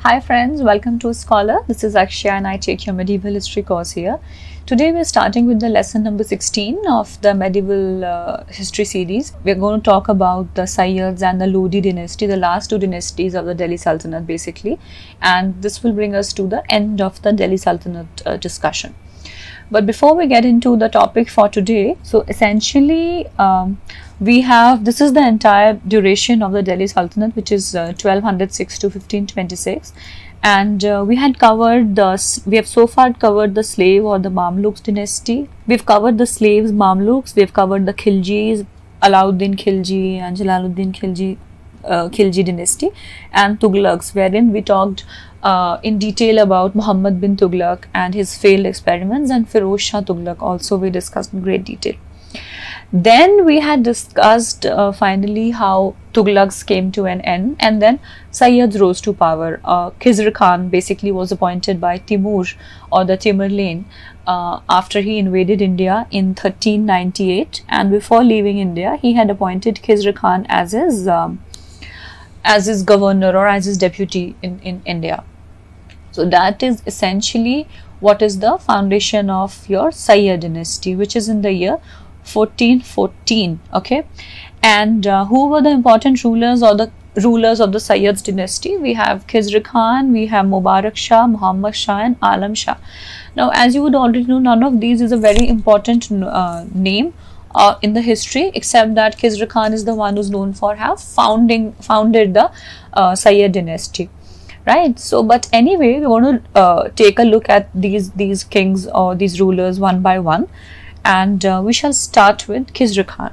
Hi friends, welcome to Scholar. This is Akshya and I take your medieval history course here. Today we're starting with the lesson number 16 of the medieval history series. We're going to talk about the Sayyids and the Lodi dynasty, the last two dynasties of the Delhi Sultanate basically. And this will bring us to the end of the Delhi Sultanate discussion. But before we get into the topic for today, so essentially this is the entire duration of the Delhi Sultanate, which is 1206 to 1526, and we have so far covered the slave or the Mamluks dynasty. We've covered the slaves, Mamluks. We've covered the Khiljis, Alauddin Khilji and Jalaluddin Khilji dynasty, and Tughlaqs, wherein we talked in detail about Muhammad bin Tughlaq and his failed experiments, and Firoz Shah Tughlaq also we discussed in great detail. Then we had discussed finally how Tughlaqs came to an end, and then Sayyids rose to power. Khizr Khan basically was appointed by Timur or the Timurlane after he invaded India in 1398, and before leaving India he had appointed Khizr Khan as his governor or as his deputy in India. So that is essentially what is the foundation of your Sayyid dynasty, which is in the year 1414. Okay, and who were the important rulers or the rulers of the Sayyids dynasty? We have Khizr Khan, we have Mubarak Shah, Muhammad Shah and Alam Shah. Now, as you would already know, none of these is a very important name in the history, except that Khizr Khan is the one who's known for have founded the Sayyid dynasty, right? So, but anyway, we want to take a look at these kings or these rulers one by one, and we shall start with Khizr Khan.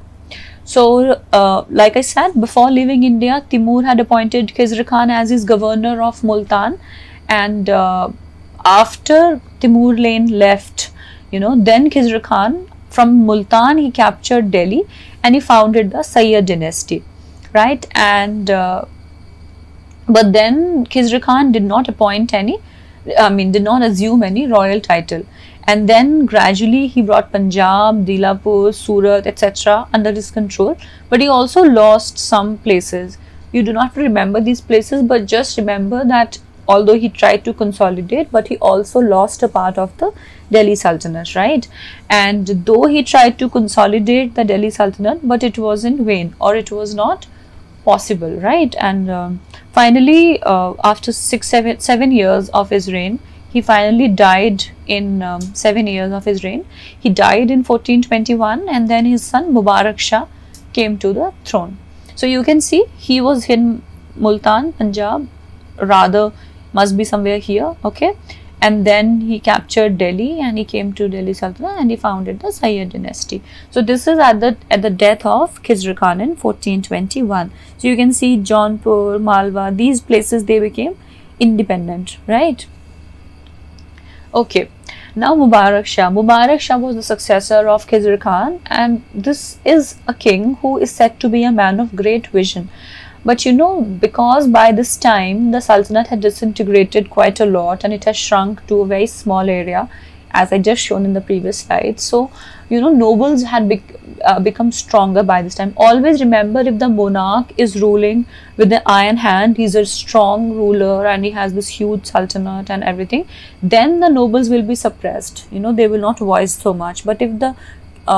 So, like I said, before leaving India, Timur had appointed Khizr Khan as his governor of Multan, and after Timurlane left, then Khizr Khan from Multan he captured Delhi and he founded the Sayyid dynasty, right? And but then Khizr Khan did not assume any royal title. And then gradually he brought Punjab, Dilapur, Surat, etc. under his control. But he also lost some places. You do not remember these places, but just remember that although he tried to consolidate, but he also lost a part of the Delhi Sultanate, right? And though he tried to consolidate the Delhi Sultanate, but it was in vain, or it was not possible, right? And finally, after 7 years of his reign, he finally died in 7 years of his reign. He died in 1421, and then his son Mubarak Shah came to the throne. So you can see he was in Multan, Punjab, rather must be somewhere here, okay? And then he captured Delhi and he came to Delhi Sultanate and he founded the Sayyid dynasty. So this is at the death of Khizr Khan in 1421. So you can see Jaunpur, Malwa, these places they became independent, right? Okay, now Mubarak Shah. Mubarak Shah was the successor of Khizr Khan, and this is a king who is said to be a man of great vision. But because by this time the Sultanate had disintegrated quite a lot and it has shrunk to a very small area, as I just shown in the previous slide. So, nobles had become stronger by this time. Always remember, if the monarch is ruling with the iron hand, he's a strong ruler and he has this huge sultanate and everything, then the nobles will be suppressed. They will not voice so much. But if the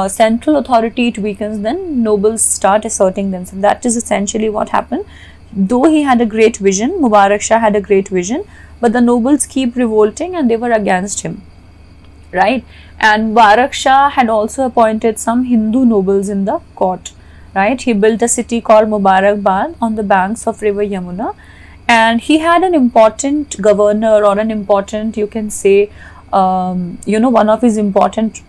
central authority it weakens, then nobles start asserting themselves. That is essentially what happened. Though he had a great vision, Mubarak Shah had a great vision, but the nobles keep revolting and they were against him, right? And Mubarak Shah had also appointed some Hindu nobles in the court, right? He built a city called Mubarakbad on the banks of river Yamuna, and he had an important governor, or an important, you can say, one of his important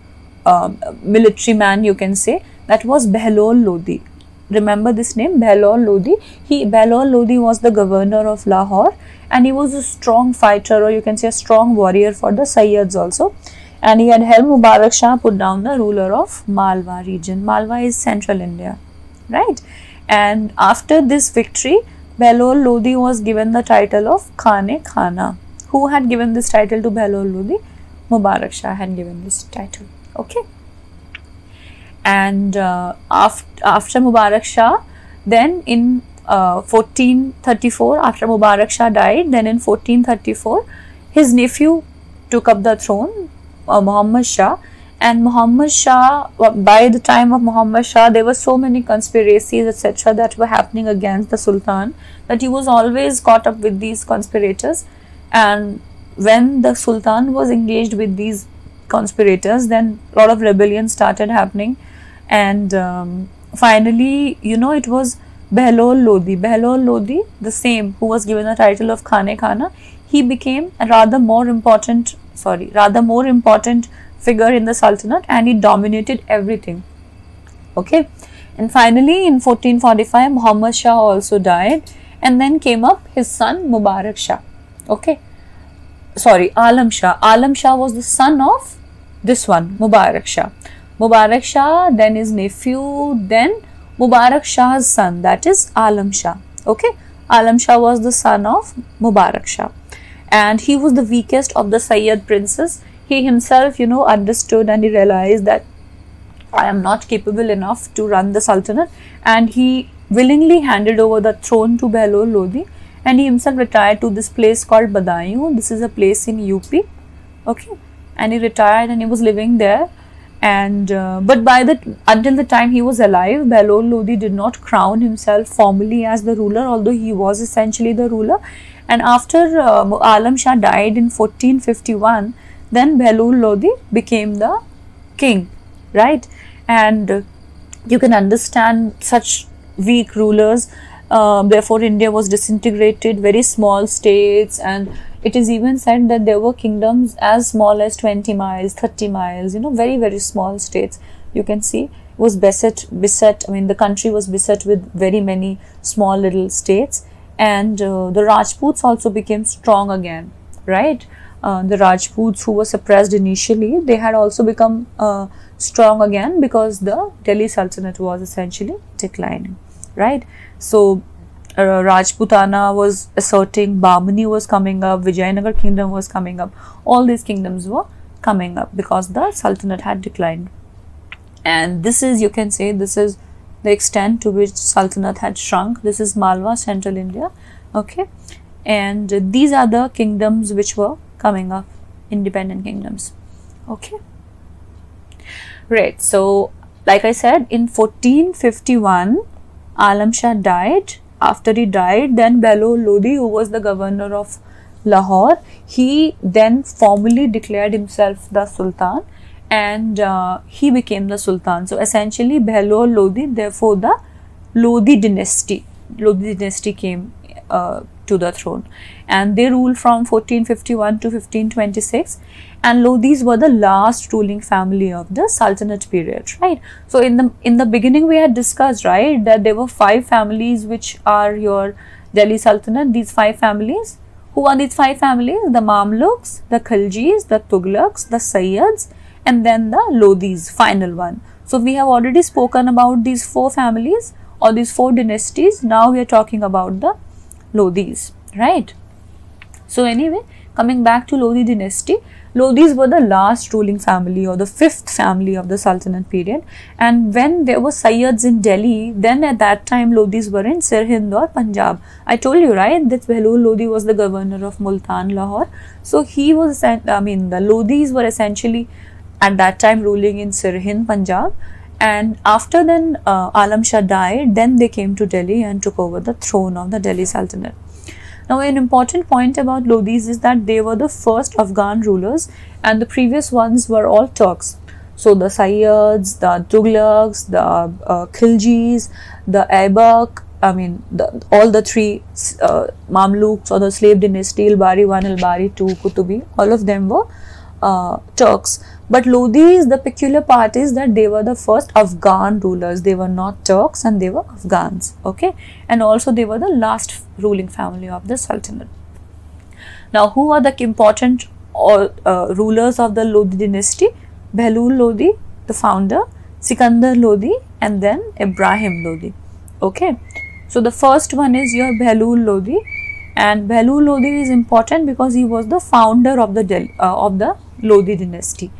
military man, you can say, that was Behlol Lodi. Remember this name, Behlol Lodi? Behlol Lodi was the governor of Lahore, and he was a strong fighter, or you can say a strong warrior for the Sayyids also. And he had helped Mubarak Shah put down the ruler of Malwa region. Malwa is central India, right? And after this victory, Behlol Lodi was given the title of Khane-Khana. Who had given this title to Behlol Lodi? Mubarak Shah had given this title, okay? And after Mubarak Shah, then in 1434, after Mubarak Shah died, then in 1434 his nephew took up the throne, Muhammad Shah. And Muhammad Shah, by the time of Muhammad Shah, there were so many conspiracies, etc., that were happening against the Sultan, that he was always caught up with these conspirators. And when the Sultan was engaged with these conspirators, then a lot of rebellion started happening. And finally, you know, it was Behlol Lodi. Behlol Lodi, the same, who was given the title of Khane Khana, he became a rather more important figure in the Sultanate, and he dominated everything. Okay, and finally in 1445 Muhammad Shah also died, and then came up his son Mubarak Shah. Okay, sorry, Alam Shah. Alam Shah was the son of this one, Mubarak Shah. Mubarak Shah, then his nephew, then Mubarak Shah's son, that is Alam Shah. Okay, Alam Shah was the son of Mubarak Shah, and he was the weakest of the Sayyid princes. He himself, you know, understood, and he realized that I am not capable enough to run the Sultanate, and he willingly handed over the throne to Behlol Lodi, and he himself retired to this place called Badaयूं. This is a place in UP. Okay, and he retired and he was living there. And but until the time he was alive, Behlol Lodi did not crown himself formally as the ruler, although he was essentially the ruler. And after Alam Shah died in 1451, then Behlol Lodi became the king, right? And you can understand such weak rulers. Therefore, India was disintegrated, very small states, and it is even said that there were kingdoms as small as 20 miles, 30 miles, you know, very, very small states. You can see it was beset, I mean, the country was beset with very many small little states. And the Rajputs also became strong again, right? The Rajputs who were suppressed initially, they had also become strong again, because the Delhi Sultanate was essentially declining, right? So Rajputana was asserting, Bahmani was coming up, Vijayanagar kingdom was coming up. All these kingdoms were coming up because the Sultanate had declined. And this is, you can say, this is the extent to which Sultanate had shrunk. This is Malwa, central India. Okay, and these are the kingdoms which were coming up, independent kingdoms. Okay, right. So like I said, in 1451 Alam Shah died. After he died, then Behlol Lodi, who was the governor of Lahore, he then formally declared himself the Sultan, and he became the Sultan. So essentially Behlol Lodi, therefore the Lodi dynasty came to the throne, and they ruled from 1451 to 1526, and Lodis were the last ruling family of the Sultanate period, right? So in the beginning we had discussed, right, that there were 5 families which are your Delhi Sultanate. These 5 families, who are these 5 families? The Mamluks, the Khiljis, the Tughlaqs, the Sayyids, and then the Lodis, final one. So we have already spoken about these 4 families or these 4 dynasties. Now we are talking about the Lodis, right? So anyway, coming back to Lodi dynasty, Lodis were the last ruling family or the 5th family of the Sultanate period. And when there were Sayyids in Delhi, then at that time Lodis were in Sirhind or Punjab. I told you, right, that Behlol Lodi was the governor of Multan, Lahore. So he was, I mean, the Lodis were essentially at that time ruling in Sirhind, Punjab. And after then Alam Shah died, then they came to Delhi and took over the throne of the Delhi Sultanate. Now, an important point about Lodis is that they were the first Afghan rulers, and the previous ones were all Turks. So the Sayyids, the Tughlaqs, the Khiljis, the Aibak, I mean all the 3 Mamluks or the slave dynasty, Ilbari 1, Ilbari 2, Kutubi, all of them were Turks. But Lodis, the peculiar part is that they were the first Afghan rulers. They were not Turks and they were Afghans. Okay, and also they were the last ruling family of the Sultanate. Now, who are the important rulers of the Lodi dynasty? Behlol Lodi, the founder, Sikandar Lodi, and then Ibrahim Lodi. Okay, so the first one is your Behlol Lodi, and Behlol Lodi is important because he was the founder of the Lodi dynasty.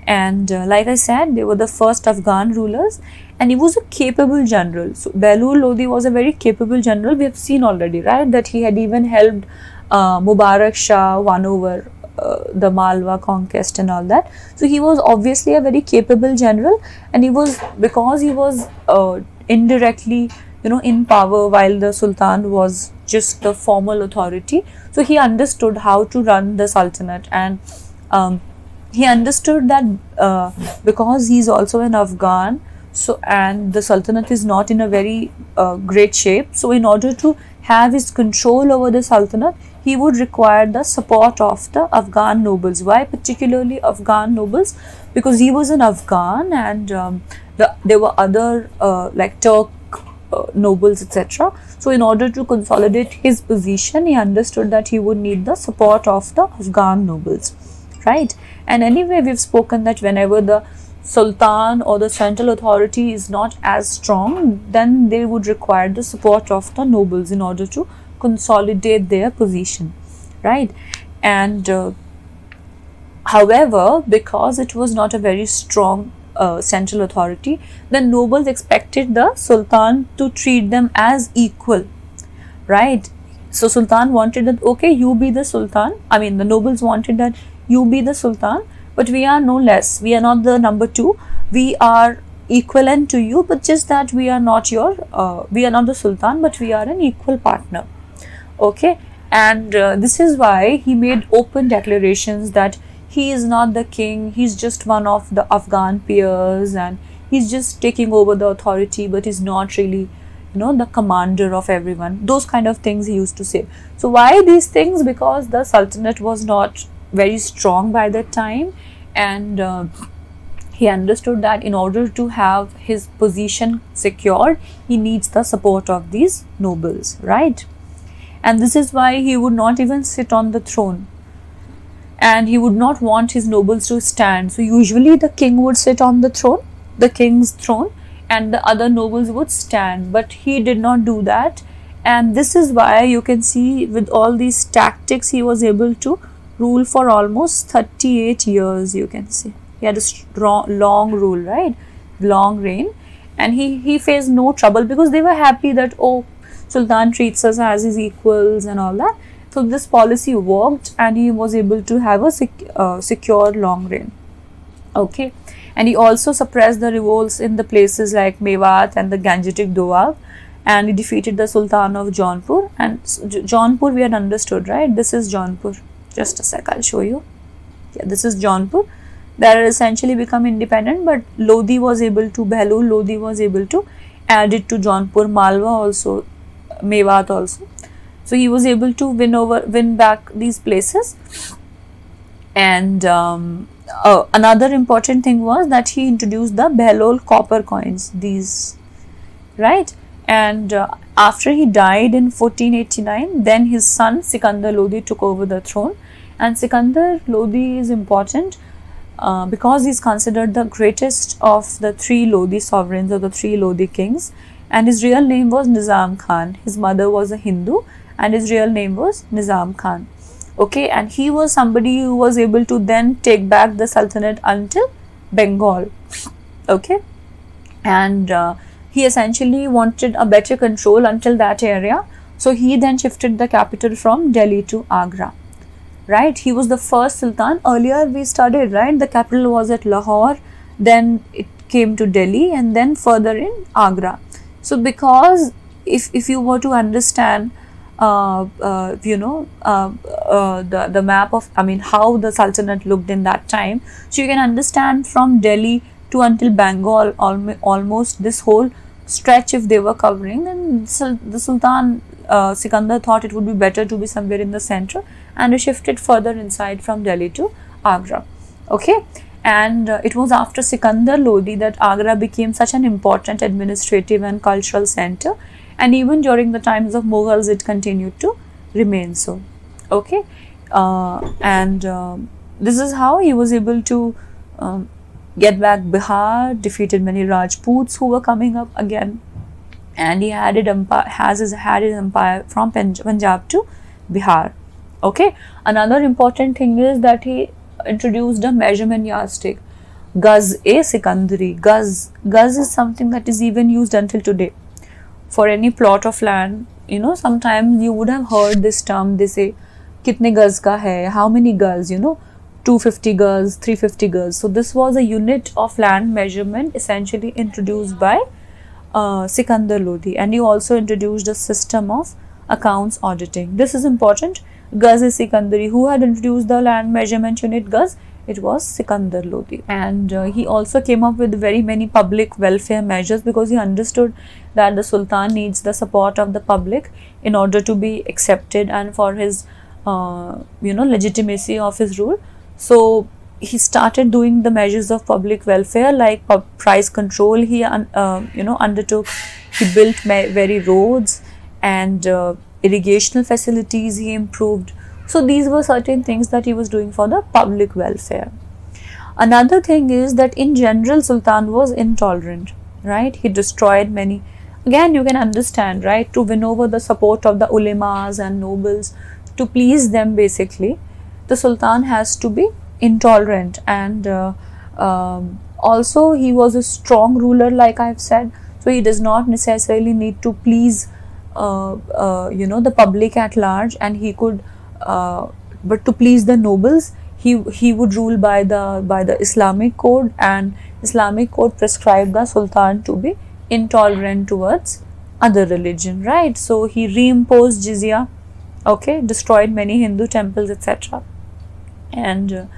And like I said, they were the first Afghan rulers, and he was a capable general. So Behlul Lodi was a very capable general. We have seen already, right, that he had even helped Mubarak Shah won over the Malwa conquest and all that. So he was obviously a very capable general, and he was, because he was indirectly, you know, in power while the Sultan was just the formal authority. So he understood how to run the Sultanate, and he understood that because he is also an Afghan, so and the Sultanate is not in a very great shape. So in order to have his control over the Sultanate, he would require the support of the Afghan nobles. Why particularly Afghan nobles? Because he was an Afghan, and there were other like Turk nobles, etc. So in order to consolidate his position, he understood that he would need the support of the Afghan nobles, right? And anyway, we've spoken that whenever the Sultan or the central authority is not as strong, then they would require the support of the nobles in order to consolidate their position, right? And however, because it was not a very strong central authority, the nobles expected the Sultan to treat them as equal, right? So Sultan wanted that, okay, you be the Sultan. I mean, the nobles wanted that you be the Sultan, but we are no less. We are not the number two. We are equivalent to you, but just that we are not your, we are not the Sultan, but we are an equal partner. Okay, and this is why he made open declarations that he is not the king. He's just one of the Afghan peers, and he's just taking over the authority, but he's not really, you know, the commander of everyone. Those kind of things he used to say. So why these things? Because the Sultanate was not very strong by that time, and he understood that in order to have his position secured, he needs the support of these nobles, right? And this is why he would not even sit on the throne, and he would not want his nobles to stand. So usually the king would sit on the throne, the king's throne, and the other nobles would stand, but he did not do that. And this is why you can see with all these tactics he was able to rule for almost 38 years. You can see he had a strong, long rule, right? Long reign, and he faced no trouble, because they were happy that, oh, Sultan treats us as his equals and all that. So this policy worked, and he was able to have a secure long reign. Okay, and he also suppressed the revolts in the places like Mewat and the Gangetic Doab, and he defeated the Sultan of Jaunpur. And Jaunpur we had understood, right? This is Jaunpur. Just a sec, I'll show you. Yeah, this is Jaunpur. That had essentially become independent, but Lodi was able to, Behlul Lodi was able to add it to Jaunpur, Malwa also, Mewat also. So he was able to win back these places. And another important thing was that he introduced the Behlul copper coins, these, right? And after he died in 1489, then his son Sikandar Lodi took over the throne. And Sikandar Lodi is important because he is considered the greatest of the three Lodi sovereigns, or the three Lodi kings. And his real name was Nizam Khan. His mother was a Hindu, and his real name was Nizam Khan. Okay, and he was somebody who was able to then take back the Sultanate until Bengal. Okay, and he essentially wanted a better control until that area. So he then shifted the capital from Delhi to Agra. Right, he was the first Sultan. Earlier we studied, right, the capital was at Lahore, then it came to Delhi, and then further in Agra. So because if you were to understand you know, the map of, I mean, how the Sultanate looked in that time, so you can understand from Delhi to until Bengal, almost this whole stretch if they were covering, then the Sultan Sikandar thought it would be better to be somewhere in the center, and he shifted further inside from Delhi to Agra. Okay, and it was after Sikandar Lodi that Agra became such an important administrative and cultural center, and even during the times of Mughals it continued to remain so. Okay, and this is how he was able to get back Bihar, defeated many Rajputs who were coming up again, and he had his empire from Punjab to Bihar. Okay, another important thing is that he introduced a measurement yardstick. Gaz-e-Sikandari. Gaz is something that is even used until today for any plot of land. You know, sometimes you would have heard this term. They say kitne gaz ka hai, how many gaz, you know, 250 gaz, 350 gaz. So this was a unit of land measurement essentially introduced by Sikandar Lodi, and he also introduced a system of accounts auditing. This is important. Gaz-e-Sikandari. Who had introduced the land measurement unit gaz? It was Sikandar Lodi. And he also came up with very many public welfare measures, because he understood that the Sultan needs the support of the public in order to be accepted and for his legitimacy of his rule. So he started doing the measures of public welfare, like price control. He undertook. He built very roads and irrigational facilities he improved. So these were certain things that he was doing for the public welfare. Another thing is that in general Sultan was intolerant, right? He destroyed many. Again, you can understand, right? To win over the support of the ulemas and nobles, to please them basically, the Sultan has to be intolerant. And also he was a strong ruler, like I've said. So he does not necessarily need to please the public at large, and he could but to please the nobles, he would rule by the Islamic code, and Islamic code prescribed the Sultan to be intolerant towards other religion, right? So he reimposed jizya, okay, destroyed many Hindu temples, etc. And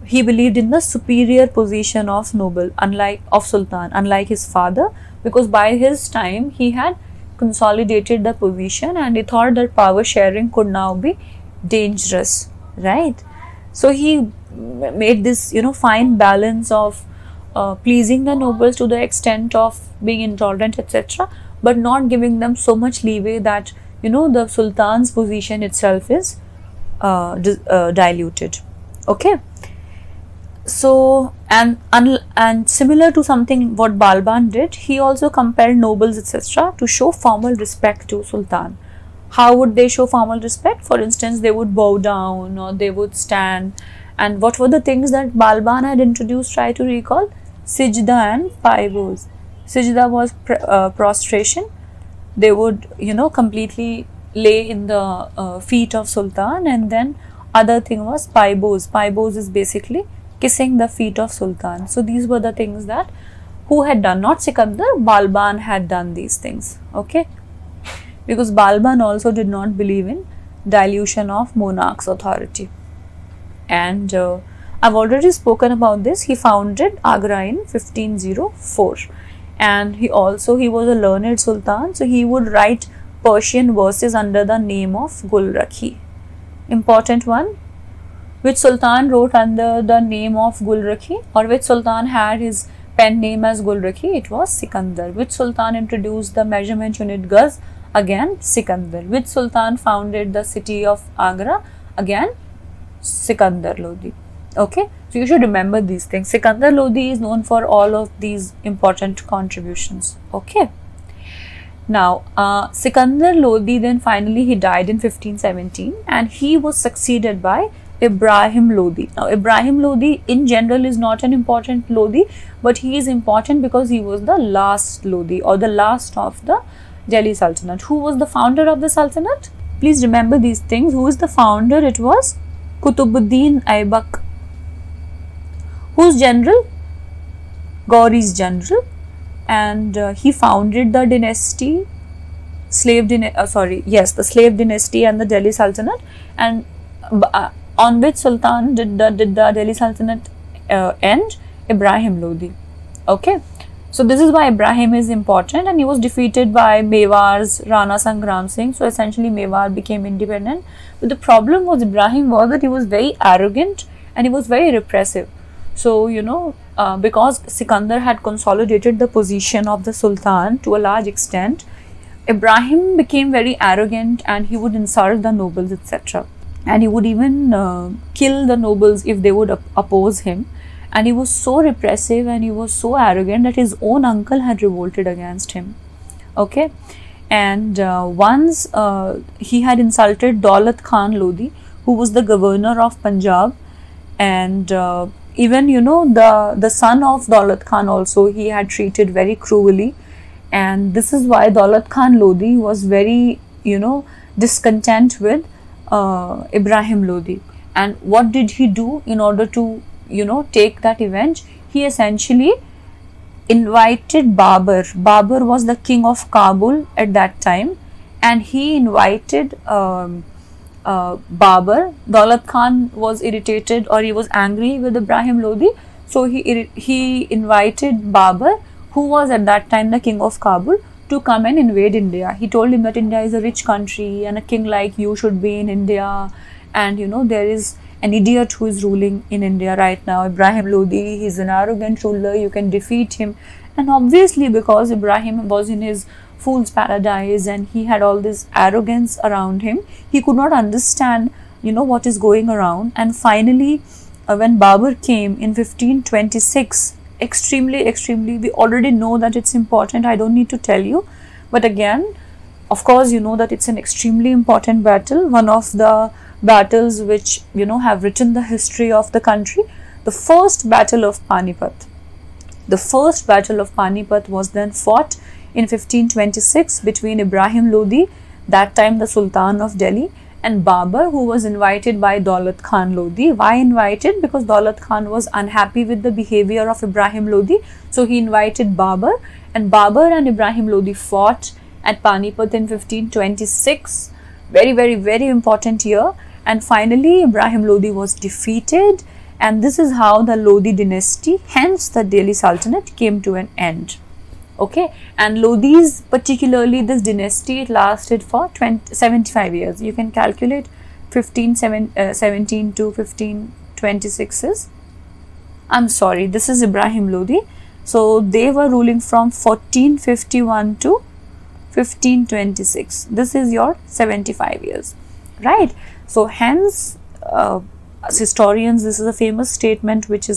he believed in the superior position of noble, unlike Sultan, unlike his father, because by his time he had consolidated the position, and he thought that power sharing could now be dangerous, right? So he made this fine balance of pleasing the nobles to the extent of being intolerant, etc., but not giving them so much leeway that the Sultan's position itself is diluted. Okay. So and similar to something what Balban did, he also compelled nobles, etc., to show formal respect to Sultan. How would they show formal respect? For instance, they would bow down or they would stand. And what were the things that Balban had introduced? Try to recall. Sijda and paibos. Sijda was prostration. They would completely lay in the feet of Sultan, and then other thing was paibos. Paibos is basically kissing the feet of Sultan. So these were the things that who had done, not Sikandar, Balban had done these things, okay? Because Balban also did not believe in dilution of monarch's authority. And I've already spoken about this. He founded Agra in 1504, and he was a learned Sultan, so he would write Persian verses under the name of Gulrakhi. Important one. Which Sultan wrote under the name of Gulrakhi, or which Sultan had his pen name as Gulrakhi? It was Sikandar. Which Sultan introduced the measurement unit gaz? Again, Sikandar. Which Sultan founded the city of Agra? Again, Sikandar Lodi. Okay, so you should remember these things. Sikandar Lodi is known for all of these important contributions. Okay. Now, Sikandar Lodi, then finally he died in 1517, and he was succeeded by Ibrahim Lodi. Now, Ibrahim Lodi in general is not an important Lodi, but he is important because he was the last Lodi, or the last of the Delhi Sultanate. Who was the founder of the Sultanate? Please remember these things. Who is the founder? It was Kutubuddin Aibak. Who's general? Gauri's general. And he founded the dynasty, the slave dynasty and the Delhi Sultanate. And on which Sultan did the Delhi Sultanate end? Ibrahim Lodi. Okay. So this is why Ibrahim is important, and he was defeated by Mewar's Rana Sangram Singh. So essentially Mewar became independent. But the problem was Ibrahim was that he was very arrogant and he was very repressive. So because Sikandar had consolidated the position of the Sultan to a large extent, Ibrahim became very arrogant and he would insult the nobles, etc. And he would even kill the nobles if they would oppose him. And he was so repressive and he was so arrogant that his own uncle had revolted against him. Okay. And once he had insulted Daulat Khan Lodi, who was the governor of Punjab, and even the son of Daulat Khan also he had treated very cruelly, and this is why Daulat Khan Lodi was very discontent with Ibrahim Lodi. And what did he do in order to take that revenge? He essentially invited Babur. Babur was the king of Kabul at that time, and he invited Babur. Daulat Khan was irritated, or he was angry with Ibrahim Lodi, so he invited Babur, who was at that time the king of Kabul, to come and invade India. He told him that India is a rich country and a king like you should be in India, and there is an idiot who is ruling in India right now, Ibrahim Lodi. He's an arrogant ruler, you can defeat him. And obviously, because Ibrahim was in his fool's paradise and he had all this arrogance around him, he could not understand what is going around. And finally, when Babur came in 1526, extremely, we already know that it's important, I don't need to tell you, but again, of course, that it's an extremely important battle, one of the battles which have written the history of the country. The first battle of Panipat was then fought in 1526 between Ibrahim Lodi, that time the Sultan of Delhi, and Babur, who was invited by Daulat Khan Lodi. Why invited? Because Daulat Khan was unhappy with the behavior of Ibrahim Lodi, so he invited Babur, and Babur and Ibrahim Lodi fought at Panipat in 1526. Very important year. And finally Ibrahim Lodi was defeated, and this is how the Lodi dynasty, hence the Delhi Sultanate, came to an end. Okay, and Lodis, particularly this dynasty, it lasted for 75 years. You can calculate 1517 to 1526 is, I'm sorry, this is Ibrahim Lodi. So they were ruling from 1451 to 1526. This is your 75 years, right? So hence, as historians, this is a famous statement which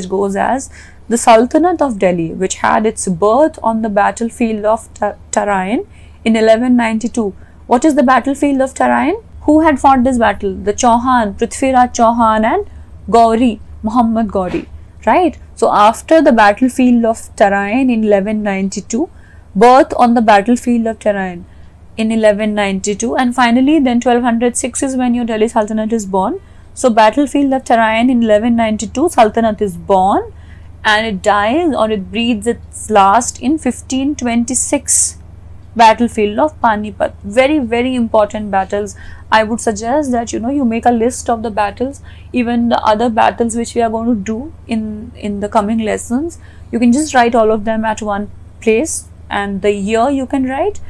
goes as, the Sultanate of Delhi, which had its birth on the battlefield of Tarain in 1192. What is the battlefield of Tarain? Who had fought this battle? The Chauhan, Prithviraj Chauhan and Gauri, Muhammad Gauri, right? So after the battlefield of Tarain in 1192, birth on the battlefield of Tarain in 1192, and finally then 1206 is when your Delhi Sultanate is born. So battlefield of Tarain in 1192, Sultanate is born, and it dies, or it breathes its last in 1526, battlefield of Panipat. Very important battles. I would suggest that you make a list of the battles, even the other battles which we are going to do in the coming lessons. You can just write all of them at one place, and the year you can write,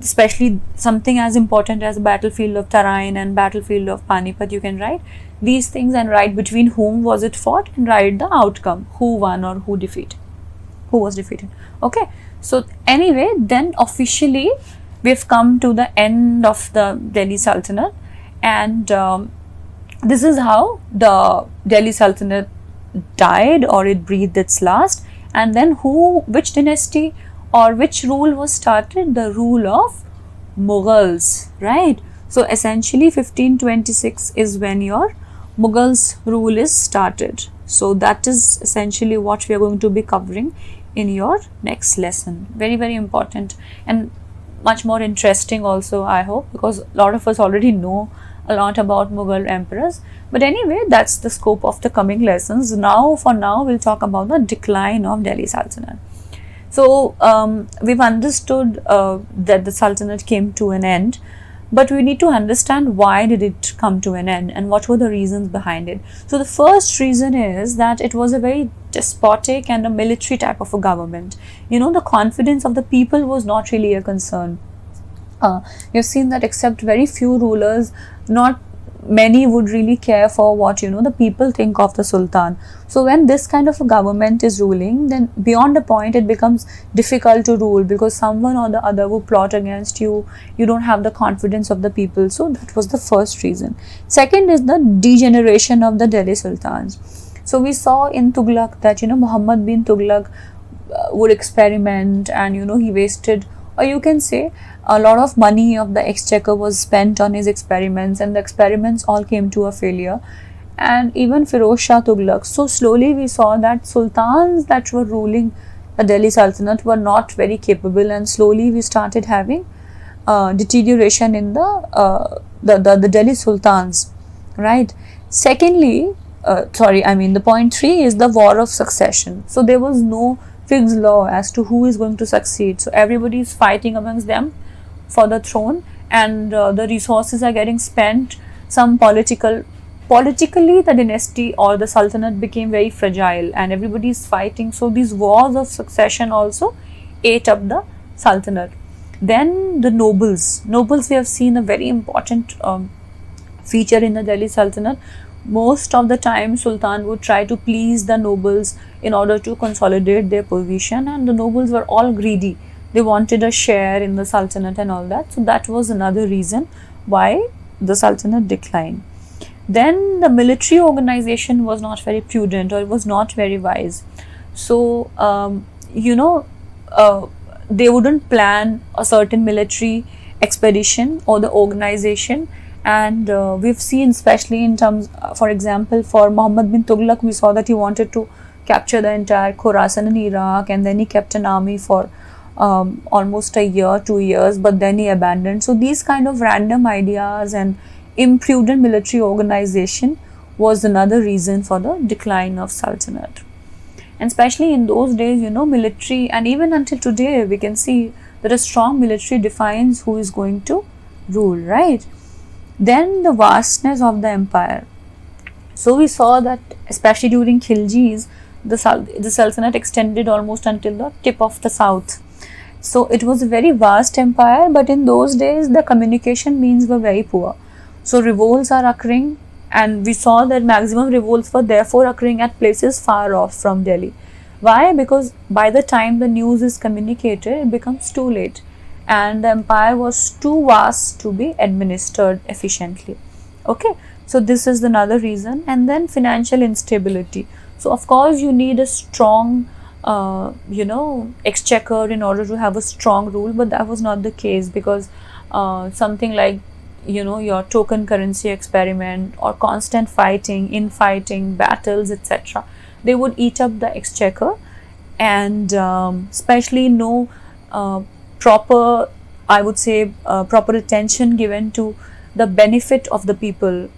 especially something as important as battlefield of Tarain and battlefield of Panipat. You can write these things and write between whom was it fought, and write the outcome, who won or who was defeated. Okay, so anyway, then officially we've come to the end of the Delhi Sultanate, and this is how the Delhi Sultanate died, or it breathed its last. And then which dynasty or which rule was started? The rule of Mughals, right? So essentially 1526 is when your Mughals rule is started. So that is essentially what we are going to be covering in your next lesson. Very important and much more interesting also, I hope, because a lot of us already know a lot about Mughal emperors. But anyway, that's the scope of the coming lessons. For now we'll talk about the decline of Delhi Sultanate. So we've understood that the Sultanate came to an end, but we need to understand why did it come to an end and what were the reasons behind it. So the first reason is that it was a very despotic and a military type of a government. The confidence of the people was not really a concern. You've seen that except very few rulers, not many would really care for what the people think of the Sultan. So when this kind of a government is ruling, then beyond a point it becomes difficult to rule, because someone or the other will plot against you. You don't have the confidence of the people. So that was the first reason. Second is the degeneration of the Delhi Sultans. So we saw in Tughlaq that Muhammad bin Tughlaq would experiment, and he wasted, or you can say a lot of money of the exchequer was spent on his experiments, and the experiments all came to a failure. and even Firoz Shah Tughlaq. So slowly we saw that sultans that were ruling the Delhi Sultanate were not very capable, and slowly we started having deterioration in the Delhi sultans, right? Secondly, the point 3 is the war of succession. So there was no fixed law as to who is going to succeed. So everybody is fighting amongst them for the throne, and the resources are getting spent. Some politically the dynasty or the sultanate became very fragile, and everybody is fighting. So these wars of succession also ate up the sultanate. Then the nobles we have seen a very important feature in the Delhi Sultanate. Most of the time sultan would try to please the nobles in order to consolidate their position, and the nobles were all greedy. They wanted a share in the sultanate and all that. So that was another reason why the sultanate declined. Then the military organization was not very prudent, or it was not very wise. So they wouldn't plan a certain military expedition or the organization, and we've seen, especially in terms, for example, for Muhammad bin Tughlaq, we saw that he wanted to capture the entire Khorasan in Iraq, and then he kept an army for almost a year, 2 years, but then he abandoned. So these kind of random ideas and imprudent military organization was another reason for the decline of sultanate. And especially in those days, military, and even until today, we can see that a strong military defines who is going to rule, right? Then the vastness of the empire. So we saw that, especially during Khilji's, the sultanate extended almost until the tip of the south. So it was a very vast empire, but in those days, the communication means were very poor. So revolts are occurring, and we saw that maximum revolts were therefore occurring at places far off from Delhi. Why? Because by the time the news is communicated, it becomes too late, and the empire was too vast to be administered efficiently. Okay, so this is another reason. And then financial instability. So of course you need a strong exchequer in order to have a strong rule, but that was not the case, because something like your token currency experiment or constant fighting, infighting, battles, etc., they would eat up the exchequer, and especially no proper, I would say, proper attention given to the benefit of the people.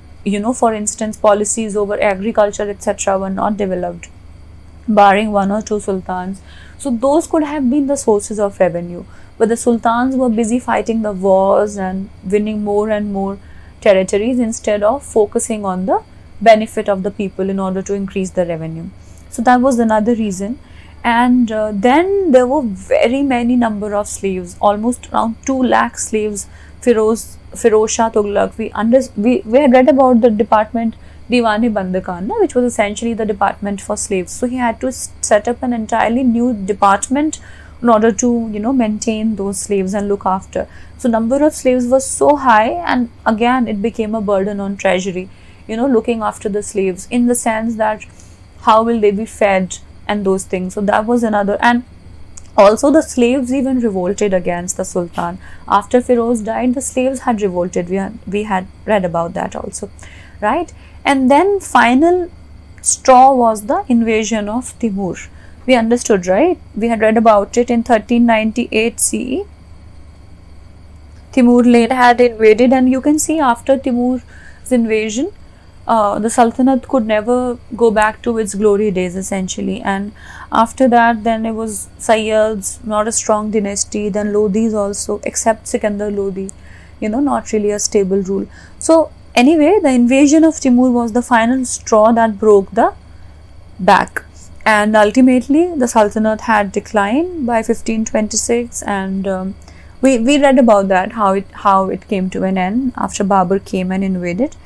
For instance, policies over agriculture, etc., were not developed, barring 1 or 2 sultans. So those could have been the sources of revenue, but the sultans were busy fighting the wars and winning more and more territories instead of focusing on the benefit of the people in order to increase the revenue. So that was another reason. And then there were very many number of slaves, almost around 2 lakh slaves. Firoz Shah Tughlaq, we had read about the department Diwan-e-Bandakhan, which was essentially the department for slaves. So he had to set up an entirely new department in order to maintain those slaves and look after. So number of slaves was so high, and again it became a burden on treasury, looking after the slaves, in the sense that how will they be fed and those things. So that was another. And also the slaves even revolted against the sultan. After Firoz died, the slaves had revolted. We had read about that also, right? And then final straw was the invasion of Timur. We understood, right? We had read about it in 1398 CE. Timur had invaded, and you can see after Timur's invasion, the Sultanate could never go back to its glory days, essentially. And after that, then it was Sayyids, not a strong dynasty. Then Lodhis also, except Sikandar Lodhi, not really a stable rule. So anyway, the invasion of Timur was the final straw that broke the back. And ultimately, the Sultanate had declined by 1526, and we read about that, how it came to an end after Babur came and invaded.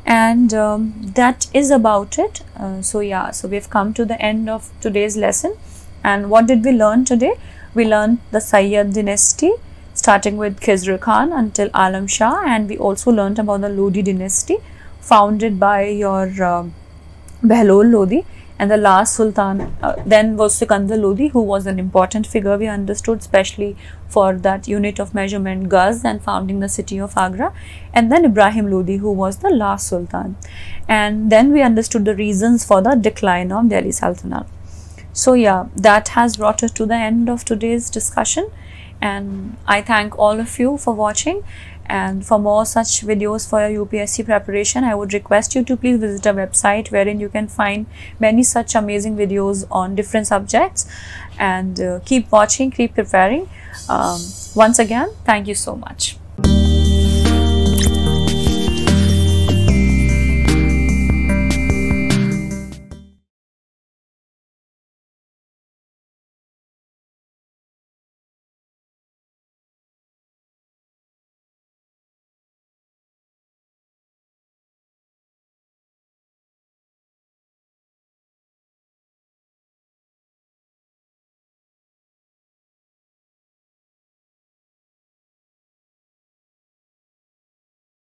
And that is about it. So we have come to the end of today's lesson. And what did we learn today? We learned the Sayyid dynasty, starting with Khizr Khan until Alam Shah, and we also learned about the Lodi dynasty, founded by your Behlol Lodi. And the last sultan then was Sikandar Lodi, who was an important figure, we understood, especially for that unit of measurement gaz and founding the city of Agra. And then Ibrahim Lodi, who was the last sultan. And then we understood the reasons for the decline of Delhi Sultanate. So yeah, that has brought us to the end of today's discussion, and I thank all of you for watching. And for more such videos for your UPSC preparation, I would request you to please visit our website, wherein you can find many such amazing videos on different subjects. And keep watching, keep preparing. Once again, thank you so much.